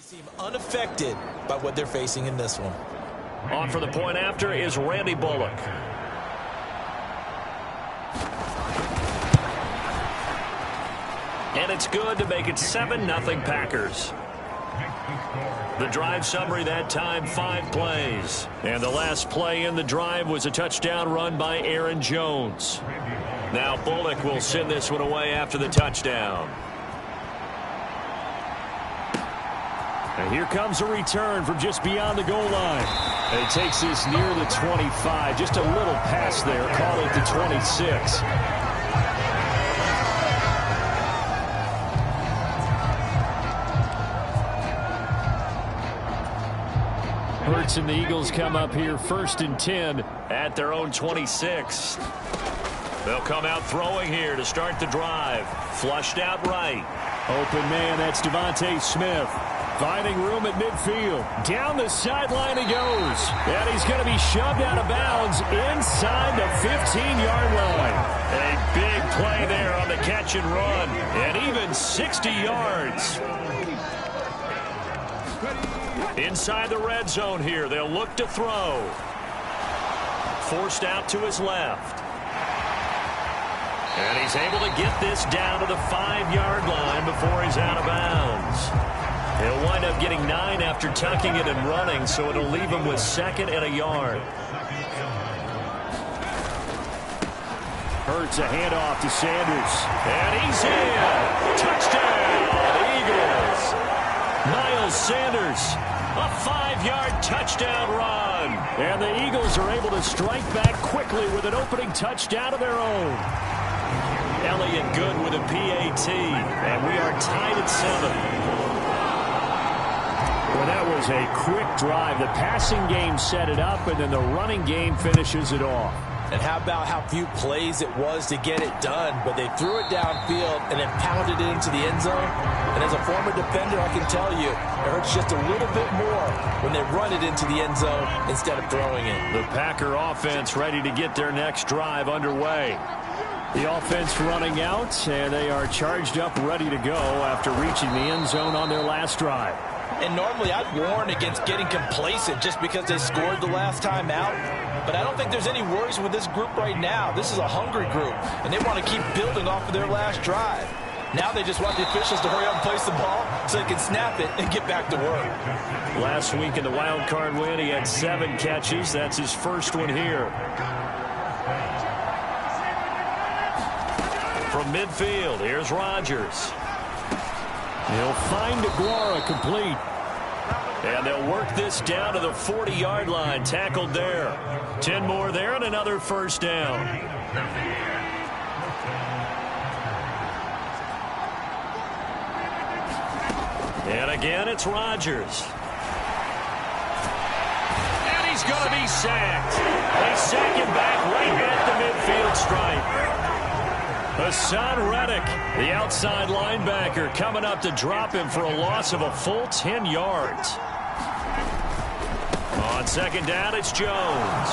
Seem unaffected by what they're facing in this one. On for the point after is Randy Bullock. And it's good to make it 7-0 Packers. The drive summary that time, 5 plays. And the last play in the drive was a touchdown run by Aaron Jones. Now Bullock will send this one away after the touchdown. And here comes a return from just beyond the goal line. And he takes this near the 25. Just a little pass there. Call it the 26. Hurts and the Eagles come up here 1st and 10 at their own 26. They'll come out throwing here to start the drive. Flushed out right. Open man, that's Devontae Smith. Finding room at midfield. Down the sideline he goes. And he's going to be shoved out of bounds inside the 15-yard line. A big play there on the catch and run. And even 60 yards. Inside the red zone here. They'll look to throw. Forced out to his left. And he's able to get this down to the 5-yard line before he's out of bounds. He'll wind up getting 9 after tucking it and running, so it'll leave him with 2nd and a yard. Hurts a handoff to Sanders. And he's in. Touchdown, Eagles. Miles Sanders, a 5-yard touchdown run. And the Eagles are able to strike back quickly with an opening touchdown of their own. Elliott good with a PAT, and we are tied at 7. Well, that was a quick drive. The passing game set it up, and then the running game finishes it off. And how about how few plays it was to get it done, but they threw it downfield and then pounded it into the end zone. And as a former defender, I can tell you, it hurts just a little bit more when they run it into the end zone instead of throwing it. The Packer offense ready to get their next drive underway. The offense running out, and they are charged up, ready to go after reaching the end zone on their last drive. And normally I'd warn against getting complacent just because they scored the last time out. But I don't think there's any worries with this group right now. This is a hungry group, and they want to keep building off of their last drive. Now they just want the officials to hurry up and place the ball so they can snap it and get back to work. Last week in the wild card win, he had 7 catches. That's his first one here. From midfield, here's Rodgers. He'll find Aguara complete. And they'll work this down to the 40-yard line. Tackled there. 10 more there and another first down. And again, it's Rodgers. And he's going to be sacked. They sack him back right at the midfield stripe. Hassan Reddick, the outside linebacker, coming up to drop him for a loss of a full 10 yards. On second down, it's Jones.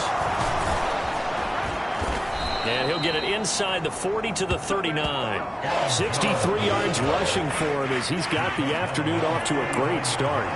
And he'll get it inside the 40 to the 39. 63 yards rushing for him as he's got the afternoon off to a great start.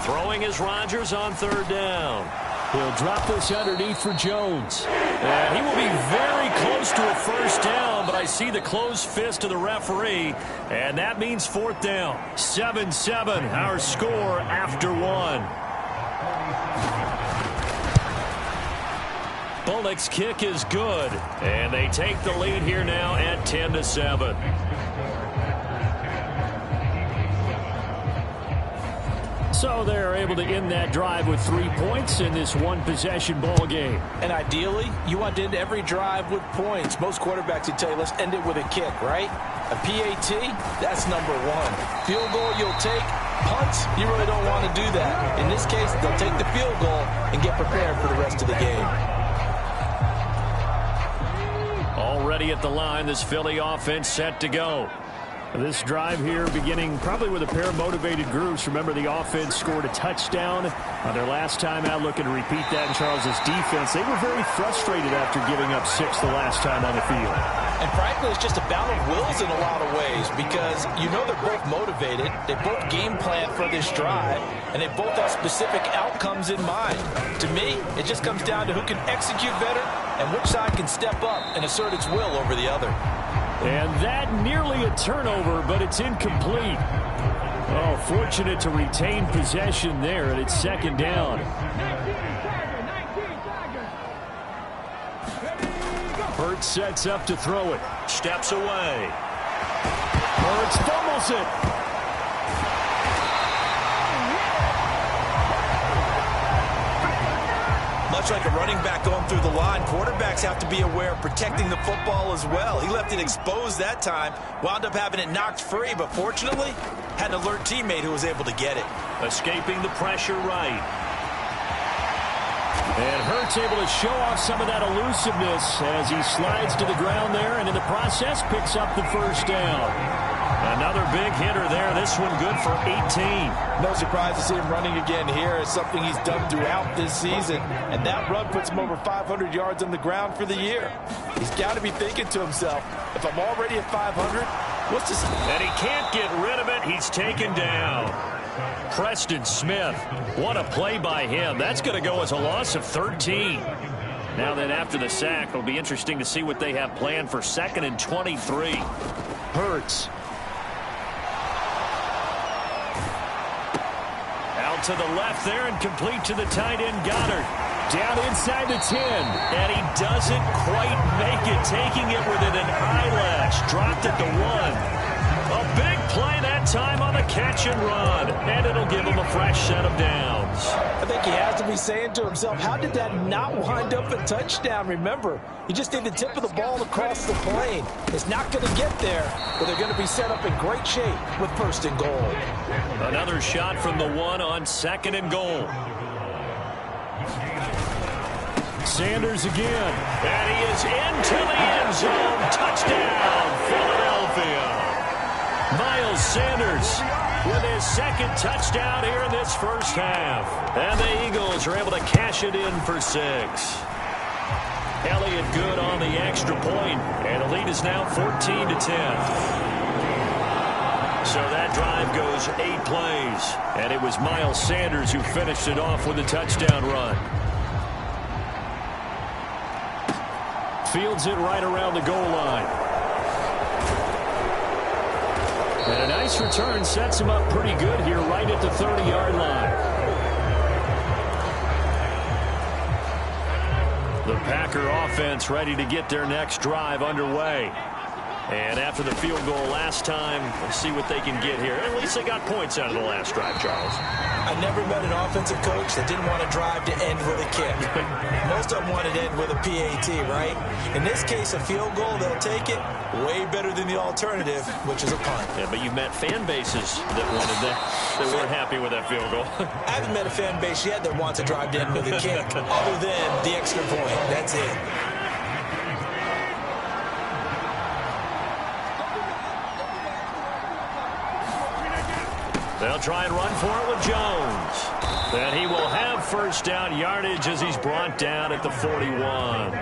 Throwing is Rodgers on 3rd down. He'll drop this underneath for Jones. And he will be very close to a first down, but I see the closed fist of the referee, and that means 4th down. 7-7, our score after 1. Bullock's kick is good, and they take the lead here now at 10-7. So they're able to end that drive with 3 points in this one-possession ball game. And ideally, you want to end every drive with points. Most quarterbacks would tell you, let's end it with a kick, right? A PAT, that's number 1. Field goal you'll take. Punts, you really don't want to do that. In this case, they'll take the field goal and get prepared for the rest of the game. Already at the line, this Philly offense set to go. This drive here beginning probably with a pair of motivated groups. Remember, the offense scored a touchdown on their last time out, looking to repeat that in Charles's defense. They were very frustrated after giving up 6 the last time on the field. And frankly, it's just a battle of wills in a lot of ways because you know they're both motivated. They both game plan for this drive, and they both have specific outcomes in mind. To me, it just comes down to who can execute better and which side can step up and assert its will over the other. And that nearly a turnover, but it's incomplete. Oh, fortunate to retain possession there, and it's second down. Hurts sets up to throw it. Steps away. Hurts fumbles it. Much like a running back going through the line, quarterbacks have to be aware of protecting the football as well. He left it exposed that time, wound up having it knocked free, but fortunately, had an alert teammate who was able to get it. Escaping the pressure right. And Hurts able to show off some of that elusiveness as he slides to the ground there, and in the process picks up the first down. Another big hitter there. This one good for 18. No surprise to see him running again here. It's something he's done throughout this season. And that run puts him over 500 yards on the ground for the year. He's got to be thinking to himself, if I'm already at 500, what's this? And he can't get rid of it. He's taken down. Preston Smith. What a play by him. That's going to go as a loss of 13. Now then, after the sack, it'll be interesting to see what they have planned for 2nd and 23. Hurts. To the left there and complete to the tight end Goddard. Down inside the 10. And he doesn't quite make it, taking it within an eyelash. Dropped at the 1. A big play that time on the catch and run. And it'll give him a fresh set of downs. I think he has to be saying to himself, how did that not wind up a touchdown? Remember, he just did the tip of the ball across the plane. It's not going to get there, but they're going to be set up in great shape with 1st and goal. Another shot from the 1 on 2nd and goal. Sanders again. And he is into the end zone. Touchdown, Philadelphia. Miles Sanders with his 2nd touchdown here in this first half. And the Eagles are able to cash it in for 6. Elliott good on the extra point, and the lead is now 14-10. So that drive goes 8 plays, and it was Miles Sanders who finished it off with a touchdown run. Fields it right around the goal line. And a nice return sets him up pretty good here right at the 30-yard line. The Packer offense ready to get their next drive underway. And after the field goal last time, let's see what they can get here. At least they got points out of the last drive, Charles. I never met an offensive coach that didn't want to drive to end with a kick. Most of them wanted to end with a PAT, right? In this case, a field goal, they'll take it way better than the alternative, which is a punt. Yeah, but you've met fan bases that wanted that, that weren't happy with that field goal. I haven't met a fan base yet that wants to drive to end with a kick, other than the extra point. That's it. They'll try and run for it with Jones. And he will have first down yardage as he's brought down at the 41.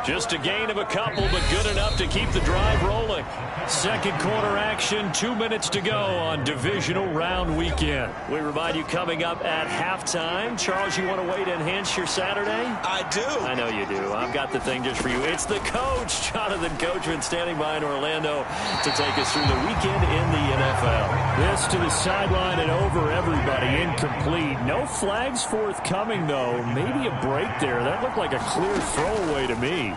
Just a gain of a couple, but good enough to keep the drive rolling. Second quarter action, 2 minutes to go on divisional round weekend. We remind you coming up at halftime. Charles, you want a way to enhance your Saturday? I do. I know you do. I've got the thing just for you. It's the coach, Jonathan Coachman, standing by in Orlando to take us through the weekend in the NFL. This to the sideline and over everybody. Incomplete. No flags forthcoming, though. Maybe a break there. That looked like a clear throwaway to me.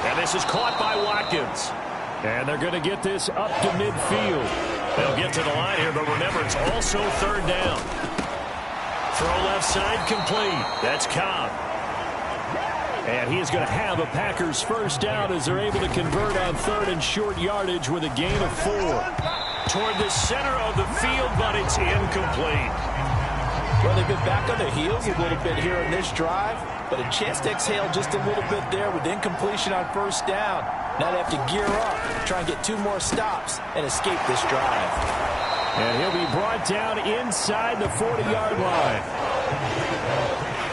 And this is caught by Watkins. And they're going to get this up to midfield. They'll get to the line here, but remember, it's also 3rd down. Throw left side complete. That's Cobb. And he is going to have a Packers first down as they're able to convert on 3rd and short yardage with a gain of 4. Toward the center of the field, but it's incomplete. Well, they've been back on their heels a little bit here in this drive. but a chance to exhale just a little bit there with incompletion on first down. Now they have to gear up, try and get 2 more stops, and escape this drive. And he'll be brought down inside the 40-yard line.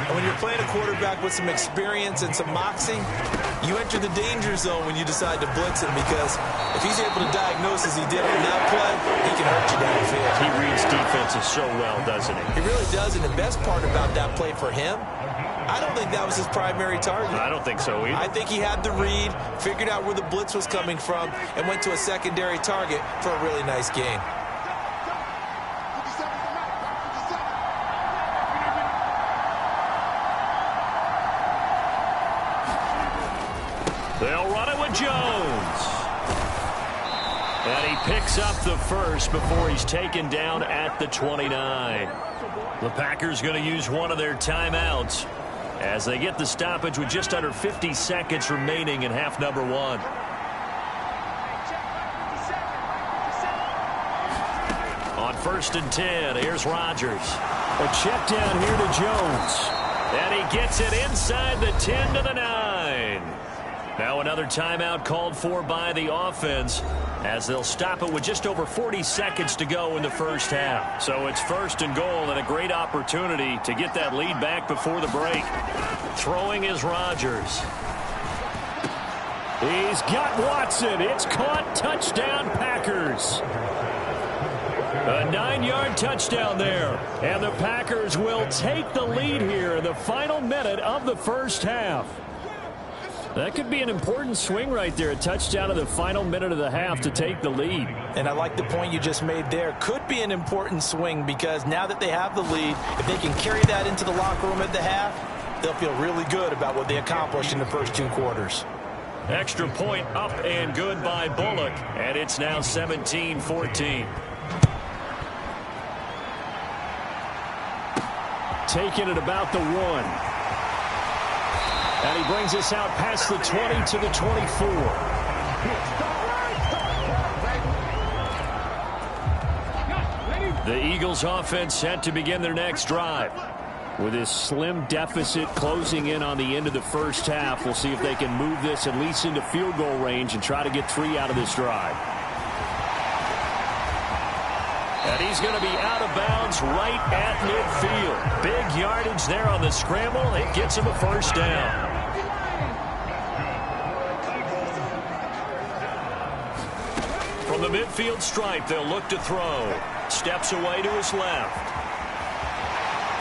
And when you're playing a quarterback with some experience and some moxie, you enter the danger zone when you decide to blitz him, because if he's able to diagnose as he did on that play, he can hurt you downfield. He reads defenses so well, doesn't he? He really does, and the best part about that play for him, I don't think that was his primary target. I don't think so either. I think he had the read, figured out where the blitz was coming from, and went to a secondary target for a really nice gain. They'll run it with Jones. And he picks up the first before he's taken down at the 29. The Packers going to use one of their timeouts as they get the stoppage with just under 50 seconds remaining in half number 1. On 1st and 10, here's Rodgers. A check down here to Jones. And he gets it inside the 10 to the 9. Now another timeout called for by the offense as they'll stop it with just over 40 seconds to go in the first half. So it's 1st and goal and a great opportunity to get that lead back before the break. Throwing is Rodgers. He's got Watson. It's caught. Touchdown, Packers. A 9-yard touchdown there. And the Packers will take the lead here in the final minute of the first half. That could be an important swing right there. A touchdown in the final minute of the half to take the lead. And I like the point you just made there. Could be an important swing because now that they have the lead, if they can carry that into the locker room at the half, they'll feel really good about what they accomplished in the first 2 quarters. Extra point up and good by Bullock. And it's now 17-14. Taking it about the 1. And he brings us out past the 20 to the 24. The Eagles offense set to begin their next drive. With this slim deficit closing in on the end of the first half, we'll see if they can move this at least into field goal range and try to get 3 out of this drive. And he's going to be out of bounds right at midfield. Big yardage there on the scramble. It gets him a first down. From the midfield stripe, they'll look to throw. Steps away to his left.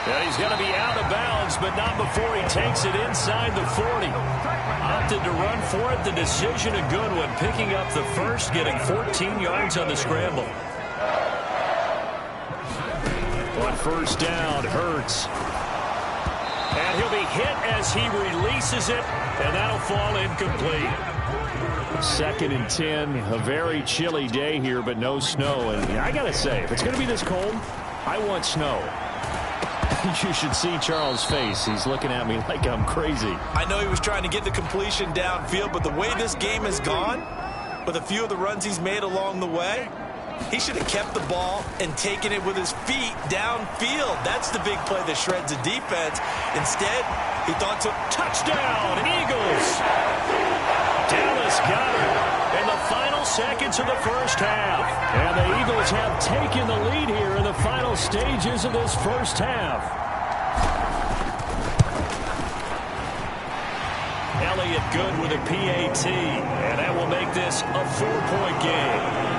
And he's going to be out of bounds, but not before he takes it inside the 40. Opted to run for it. The decision a good one. Picking up the first, getting 14 yards on the scramble. On first down, Hurts. And he'll be hit as he releases it, and that'll fall incomplete. 2nd and 10, a very chilly day here, but no snow. And I got to say, if it's going to be this cold, I want snow. You should see Charles' face. He's looking at me like I'm crazy. I know he was trying to get the completion downfield, but the way this game has gone, with a few of the runs he's made along the way, he should have kept the ball and taken it with his feet downfield. That's the big play that shreds the defense. Instead, he thought to touchdown, Eagles. Dallas got it in the final seconds of the first half. And the Eagles have taken the lead here in the final stages of this first half. Elliott good with a PAT. And that will make this a 4-point game.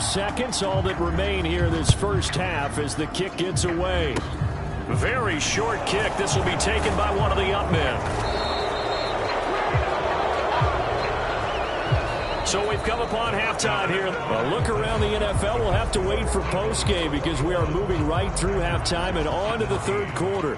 Seconds, all that remain here this first half as the kick gets away. Very short kick. This will be taken by one of the up men. So we've come upon halftime here. A look around the NFL. We'll have to wait for postgame because we are moving right through halftime and on to the 3rd quarter.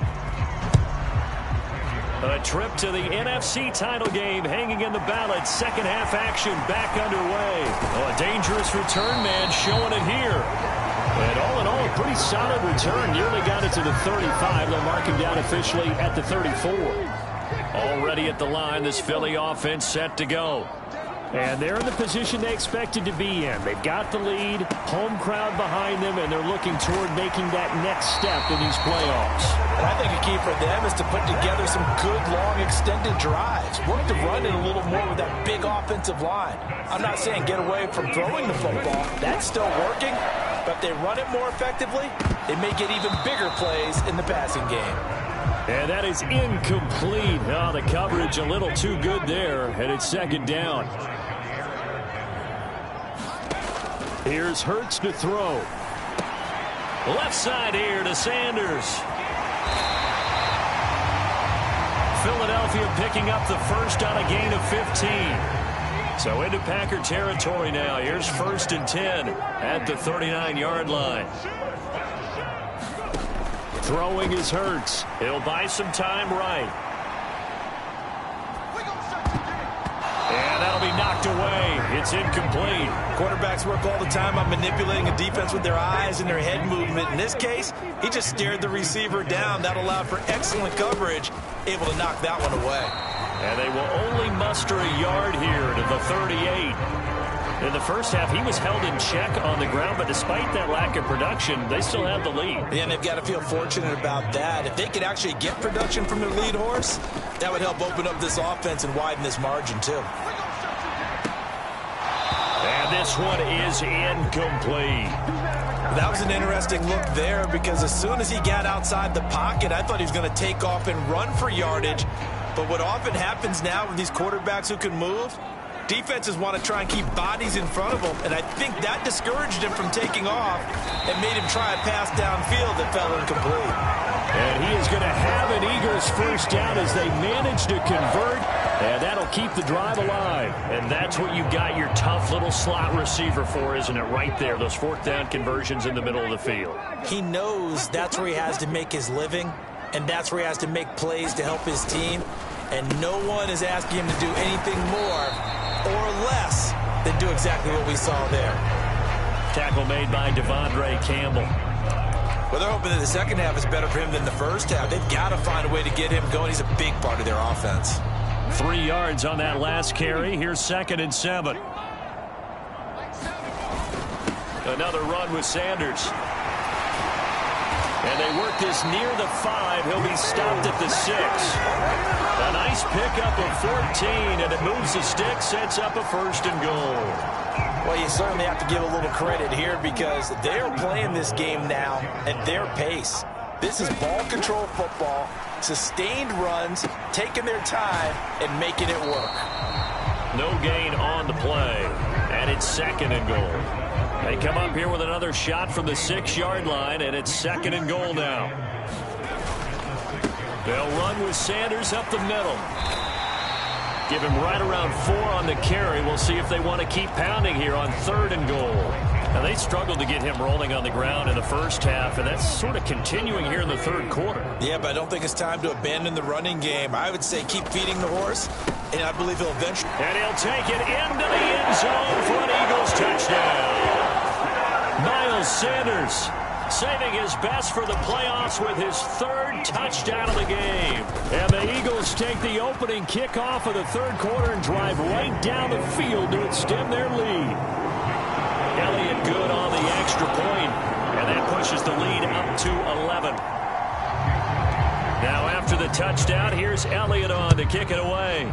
A trip to the NFC title game hanging in the balance. Second half action back underway. Oh, a dangerous return man showing it here. And all in all, a pretty solid return. Nearly got it to the 35. They'll mark him down officially at the 34. Already at the line, this Philly offense set to go. And they're in the position they expected to be in. They've got the lead, home crowd behind them, and they're looking toward making that next step in these playoffs. And I think a key for them is to put together some good, long, extended drives. Work the run in a little more with that big offensive line. I'm not saying get away from throwing the football. That's still working. But if they run it more effectively, they may get even bigger plays in the passing game. And that is incomplete. Oh, the coverage a little too good there, and it's second down. Here's Hurts to throw. Left side here to Sanders. Philadelphia picking up the first on a gain of 15. So into Packer territory now. Here's 1st and 10 at the 39-yard line. Throwing is Hurts. He'll buy some time right. And that'll be knocked away. It's incomplete. Quarterbacks work all the time on manipulating a defense with their eyes and their head movement. In this case, he just stared the receiver down. That allowed for excellent coverage, able to knock that one away. And they will only muster a yard here to the 38. In the first half, he was held in check on the ground, but despite that lack of production, they still have the lead. And they've got to feel fortunate about that. If they could actually get production from their lead horse, that would help open up this offense and widen this margin, too. And this one is incomplete. That was an interesting look there because as soon as he got outside the pocket, I thought he was going to take off and run for yardage. But what often happens now with these quarterbacks who can move, defenses want to try and keep bodies in front of him, and I think that discouraged him from taking off and made him try a pass downfield that fell incomplete. And he is going to have an Eagles first down as they manage to convert, and that'll keep the drive alive. And that's what you got your tough little slot receiver for, isn't it? Right there, those 4th down conversions in the middle of the field. He knows that's where he has to make his living, and that's where he has to make plays to help his team, and no one is asking him to do anything more or less than do exactly what we saw there. Tackle made by Devondre Campbell. Well, they're hoping that the second half is better for him than the first half. They've got to find a way to get him going. He's a big part of their offense. 3 yards on that last carry. Here's 2nd and 7. Another run with Sanders. And they work this near the 5. He'll be stopped at the 6. A nice pickup of 14, and it moves the stick, sets up a 1st and goal. Well, you certainly have to give a little credit here because they're playing this game now at their pace. This is ball control football, sustained runs, taking their time, and making it work. No gain on the play, and it's 2nd and goal. They come up here with another shot from the 6-yard line, and it's 2nd and goal now. They'll run with Sanders up the middle. Give him right around 4 on the carry. We'll see if they want to keep pounding here on 3rd and goal. Now, they struggled to get him rolling on the ground in the first half, and that's sort of continuing here in the 3rd quarter. Yeah, but I don't think it's time to abandon the running game. I would say keep feeding the horse, and I believe he'll eventually. And he'll take it into the end zone for an Eagles touchdown. Miles Sanders saving his best for the playoffs with his 3rd touchdown of the game. And the Eagles take the opening kickoff of the 3rd quarter and drive right down the field to extend their lead. Elliott good on the extra point, and that pushes the lead up to 11. Now after the touchdown, here's Elliott on to kick it away.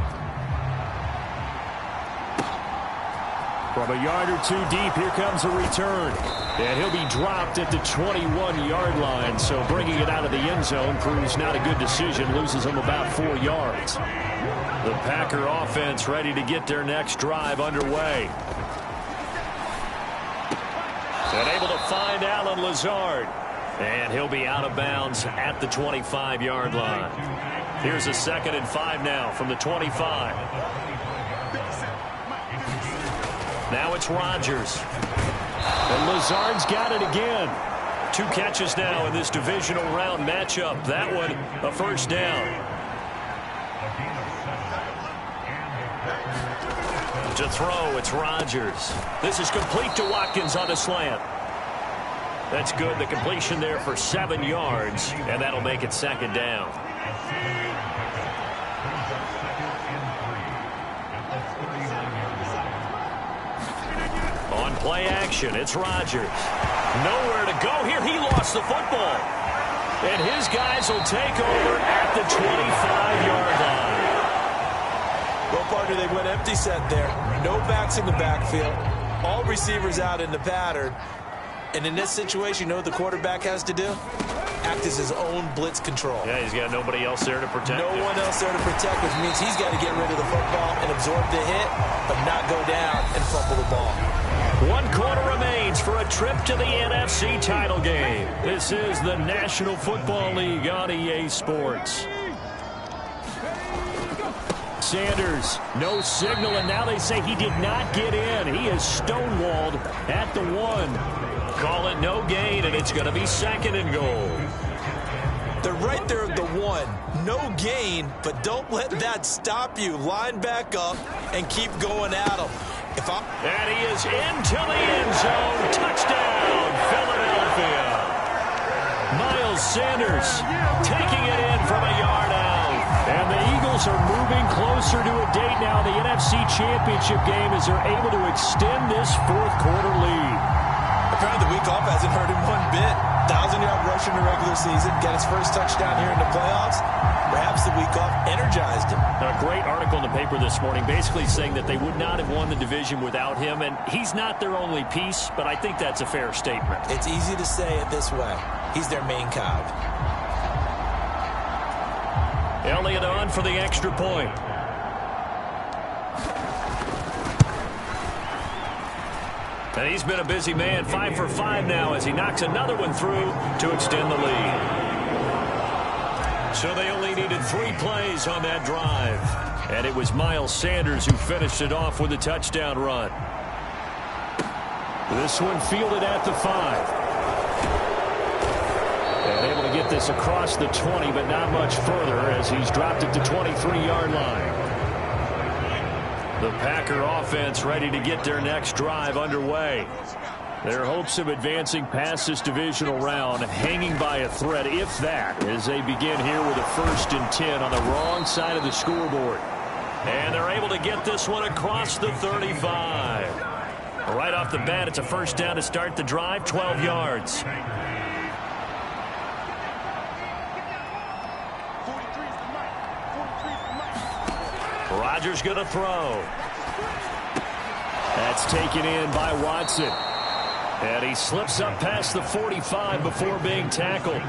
From a yard or 2 deep, here comes a return. And he'll be dropped at the 21-yard line, so bringing it out of the end zone proves not a good decision, loses him about 4 yards. The Packer offense ready to get their next drive underway. And able to find Allen Lazard. And he'll be out of bounds at the 25-yard line. Here's a 2nd and 5 now from the 25. Now it's Rodgers. And Lazard's got it again. 2 catches now in this divisional round matchup. That one a 1st down. To throw, it's Rodgers. This is complete to Watkins on a slant. That's good. The completion there for 7 yards, and that'll make it 2nd down. play action. It's Rodgers. Nowhere to go here. He lost the football. And his guys will take over at the 25-yard line. Well, partner, they went empty set there. No backs in the backfield. All receivers out in the pattern. And in this situation, you know what the quarterback has to do? Act as his own blitz control. Yeah, he's got nobody else there to protect him. No one else there to protect, which means he's got to get rid of the football and absorb the hit, but not go down and fumble the ball. 1 quarter remains for a trip to the NFC title game. This is the National Football League on EA Sports. Sanders, no signal, and now they say he did not get in. He is stonewalled at the 1. Call it no gain, and it's going to be 2nd and goal. They're right there at the 1. No gain, but don't let that stop you. Line back up and keep going at him. And he is into the end zone. Touchdown, Philadelphia. Miles Sanders taking it in from a yard out. And the Eagles are moving closer to a date now, the NFC Championship game, as they're able to extend this 4th quarter lead. Apparently the week off hasn't hurt him one bit. 1,000-yard rush in the regular season. Got his first touchdown here in the playoffs. Perhaps the week off energized him. A great article in the paper this morning basically saying that they would not have won the division without him. And he's not their only piece, but I think that's a fair statement. It's easy to say it this way. He's their main cog. Elliott on for the extra point. And he's been a busy man, 5 for 5 now as he knocks another one through to extend the lead. So they only needed 3 plays on that drive. And it was Miles Sanders who finished it off with a touchdown run. This one fielded at the 5. And able to get this across the 20, but not much further as he's dropped it to 23-yard line. The Packer offense ready to get their next drive underway. Their hopes of advancing past this divisional round hanging by a thread, if that, as they begin here with a 1st and 10 on the wrong side of the scoreboard. And they're able to get this one across the 35. Right off the bat, it's a 1st down to start the drive, 12 yards. Rodgers going to throw. That's taken in by Watson. And he slips up past the 45 before being tackled.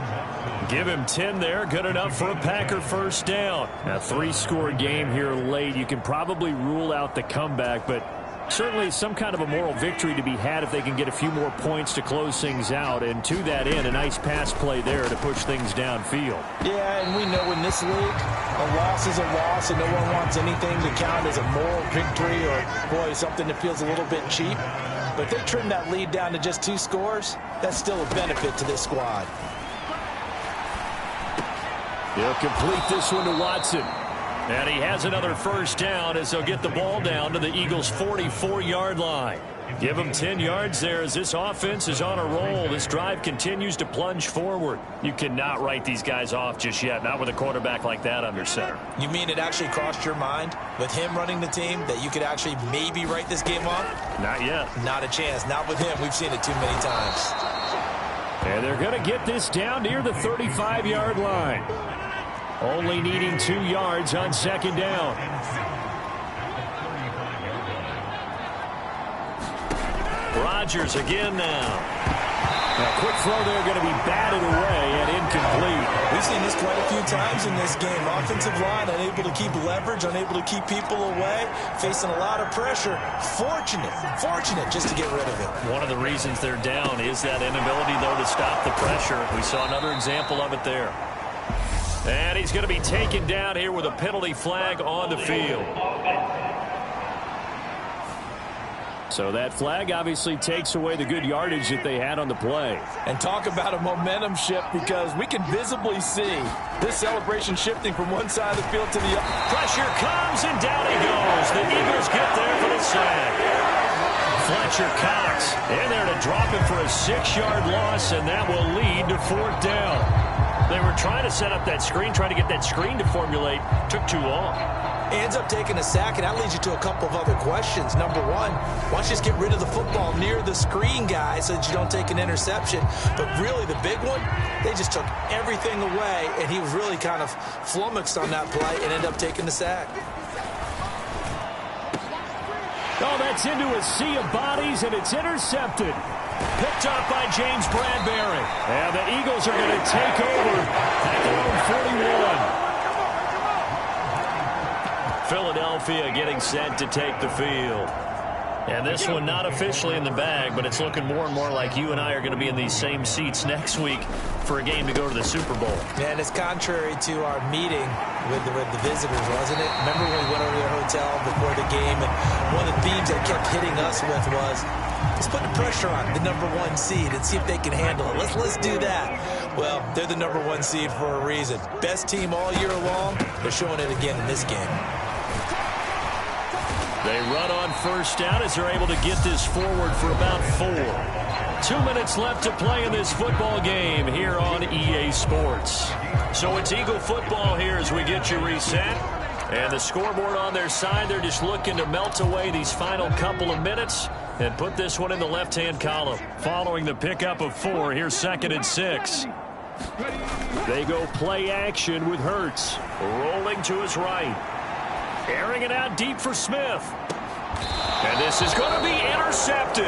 Give him 10 there. Good enough for a Packer 1st down. A 3-score game here late. You can probably rule out the comeback, but certainly some kind of a moral victory to be had if they can get a few more points to close things out. And to that end, a nice pass play there to push things downfield. Yeah, and we know in this league, a loss is a loss, and no one wants anything to count as a moral victory or, boy, something that feels a little bit cheap. But if they trim that lead down to just 2 scores, that's still a benefit to this squad. He'll complete this one to Watson. And he has another 1st down as they'll get the ball down to the Eagles' 44-yard line. Give them 10 yards there as this offense is on a roll. This drive continues to plunge forward. You cannot write these guys off just yet, not with a quarterback like that under center. You mean it actually crossed your mind with him running the team that you could actually maybe write this game off? Not yet. Not a chance. Not with him. We've seen it too many times. And they're going to get this down near the 35-yard line. Only needing 2 yards on 2nd down. Rodgers again now. A quick throw there going to be batted away and incomplete. We've seen this quite a few times in this game. Offensive line unable to keep leverage, unable to keep people away, facing a lot of pressure. Fortunate just to get rid of it. One of the reasons they're down is that inability, though, to stop the pressure. We saw another example of it there. And he's going to be taken down here with a penalty flag on the field. So that flag obviously takes away the good yardage that they had on the play. And talk about a momentum shift, because we can visibly see this celebration shifting from one side of the field to the other. Pressure comes, and down he goes. The Eagles get there for the sack. Fletcher Cox in there to drop him for a 6-yard loss, and that will lead to 4th down. They were trying to set up that screen, trying to get that screen to formulate. Took too long. He ends up taking a sack, and that leads you to a couple of other questions. Number one, why don't you just get rid of the football near the screen guy so that you don't take an interception? But really the big one, they just took everything away, and he was really kind of flummoxed on that play and ended up taking the sack. Oh, that's into a sea of bodies, and it's intercepted. Picked up by James Bradbury. And the Eagles are going to take over at their own 41. Philadelphia getting set to take the field. And this one not officially in the bag, but it's looking more and more like you and I are going to be in these same seats next week for a game to go to the Super Bowl. Man, it's contrary to our meeting with the visitors, wasn't it? Remember when we went over to the hotel before the game, and one of the themes that kept hitting us with was, let's put the pressure on the number one seed and see if they can handle it. Let's do that. Well, they're the number one seed for a reason. Best team all year long. They're showing it again in this game. They run on first down as they're able to get this forward for about 4. 2 minutes left to play in this football game here on EA Sports. So it's Eagle football here as we get you reset. And the scoreboard on their side, they're just looking to melt away these final couple of minutes and put this one in the left-hand column. Following the pickup of 4, here's 2nd and 6. They go play action with Hurts. Rolling to his right. Airing it out deep for Smith. And this is going to be intercepted.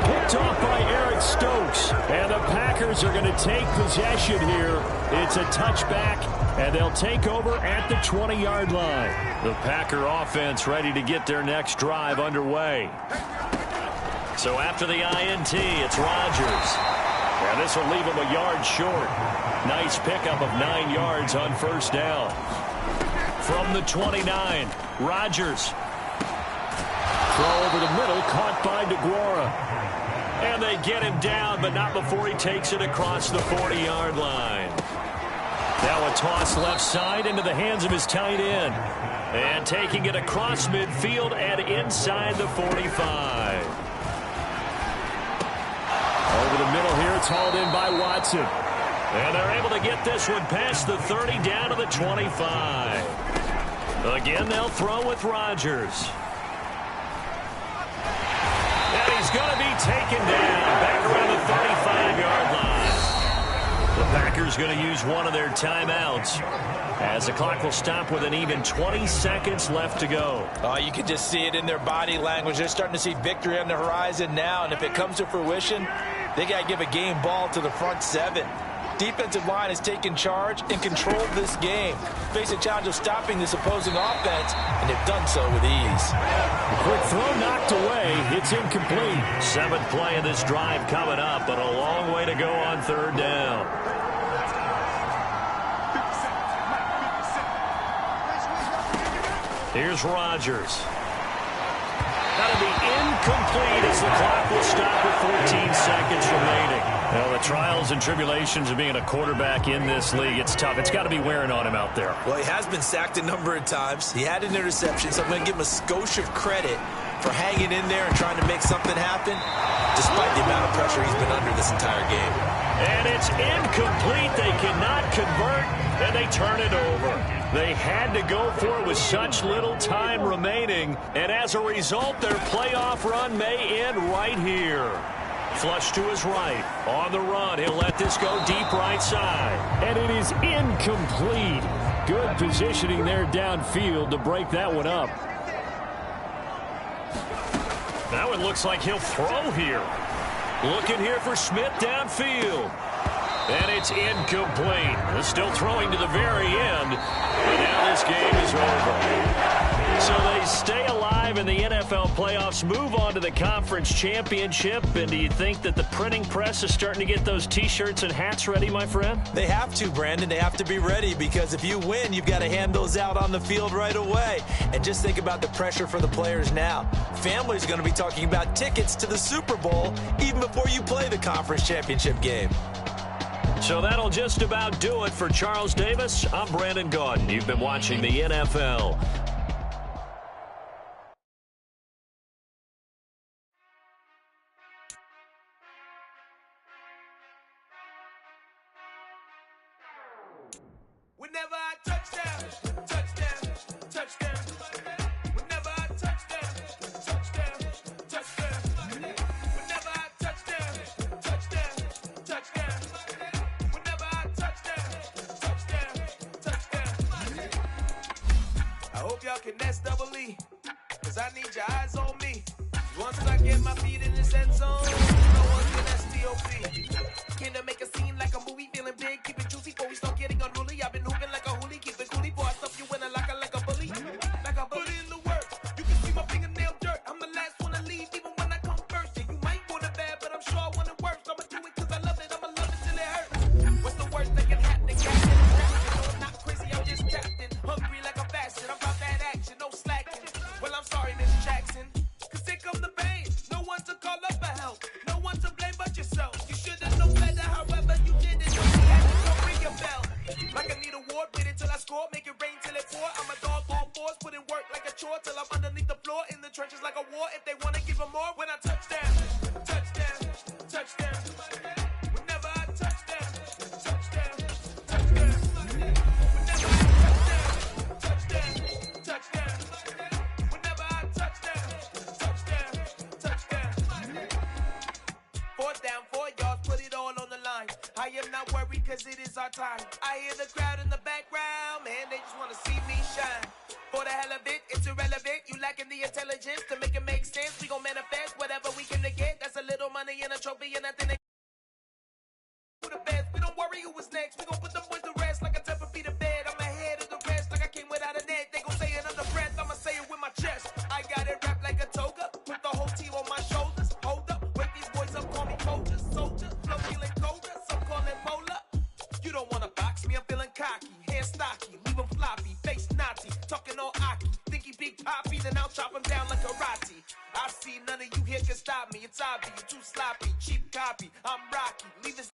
Picked off by Eric Stokes. And the Packers are going to take possession here. It's a touchback, and they'll take over at the 20-yard line. The Packer offense ready to get their next drive underway. So after the INT, it's Rodgers. And this will leave him a yard short. Nice pickup of 9 yards on first down. From the 29, Rodgers. Throw over the middle, caught by DeGuara. And they get him down, but not before he takes it across the 40-yard line. Now a toss left side into the hands of his tight end. And taking it across midfield and inside the 45. Over the middle here, it's hauled in by Watson. And they're able to get this one past the 30 down to the 25. Again, they'll throw with Rodgers. And he's going to be taken down back around the 35-yard line. The Packers going to use one of their timeouts as the clock will stop with an even 20 seconds left to go. You can just see it in their body language. They're starting to see victory on the horizon now, and if it comes to fruition, they got to give a game ball to the front 7. Defensive line has taken charge and controlled this game. Face a challenge of stopping this opposing offense, and they've done so with ease. Quick throw knocked away. It's incomplete. 7th play of this drive coming up, but a long way to go on 3rd down. Here's Rodgers. That'll be incomplete as the clock will stop with 14 seconds remaining. Well, the trials and tribulations of being a quarterback in this league, it's tough. It's got to be wearing on him out there. Well, he has been sacked a number of times. He had an interception, so I'm going to give him a skosh of credit for hanging in there and trying to make something happen, despite the amount of pressure he's been under this entire game. And it's incomplete. They cannot convert, and they turn it over. They had to go for it with such little time remaining, and as a result, their playoff run may end right here. Flush to his right. On the run, he'll let this go deep right side. And it is incomplete. Good positioning there downfield to break that one up. Now it looks like he'll throw here. Looking here for Smith downfield. And it's incomplete. They're still throwing to the very end. But now this game is over. So they stay alive in the NFL playoffs, move on to the conference championship. And do you think that the printing press is starting to get those T-shirts and hats ready, my friend? They have to, Brandon. They have to be ready, because if you win, you've got to hand those out on the field right away. And just think about the pressure for the players now. Families are going to be talking about tickets to the Super Bowl even before you play the conference championship game. So that'll just about do it for Charles Davis. I'm Brandon Gaudin. You've been watching the NFL. Whenever I touch down, touch down, touch touchdown. Whenever I touchdown, touchdown, touchdown. Whenever I touchdown, touchdown, touchdown. Whenever I touchdown, touchdown, touchdown. I hope y'all can SWE, cause I need your eyes on me. Once I get my feet in this end zone, no one can STOP. Came to make a scene like a movie, feeling big, keep it juicy before we start getting unruly. I've been hooping like a hoolie, keep it coolie, before I stuff you in a locker like a bully. Like I put in the work, you can see my fingernail dirt. I'm the last one to leave, even when I come first. Yeah, you might want it bad, but I'm sure I want it worse. I'ma do it cause I love it, I'ma love it till it hurts. What's the worst that can happen? Captain, no, I'm not crazy, I'm just tapped in. Hungry like a bastard, I'm about that action, no slacking. Well, I'm sorry, Miss Jackson, cause here come the pain. No one to call up for help, no one to blame but yourself. You should have known better, however you did it. So ring your bell, like I need a ward, wait until I score, make it rain till it pour. I'm a dog, all fours, put in work like a chore, till I'm underneath the floor, in the trenches like a war. If they wanna give them more, when I touchdown, touchdown, touchdown. Whenever I touchdown, touchdown, touchdown. Whenever I touchdown, touchdown, touchdown. Whenever I touchdown, touchdown, touchdown. 4th down, 4 yards, put it all on the line. I am not worried cause it is our time. I hear the crowd in the background, man, they just wanna see me shine. For the hell of it, it's irrelevant. You lacking the intelligence to make it make sense. We gon' manifest whatever we can get. That's a little money and a trophy and nothing. Who the best? We don't worry who was next. We gon' put the boys to rest like a temper feet of bed. I'm ahead of the rest like I came without a net. They gon' say it under breath. I'ma say it with my chest. I got it wrapped like a toga. Put the whole team on my shoulders. Hold up, wake these boys up, call me Folger, soldier. Flow feeling colder, some call it polar. You don't wanna box me, I'm feeling cocky. Hair stocky, leave him floppy. Face Nazi, talking all aki. Think he big poppy, then I'll chop him down like karate. I see none of you here can stop me. It's obvious, you too sloppy. Cheap copy, I'm Rocky. Leave this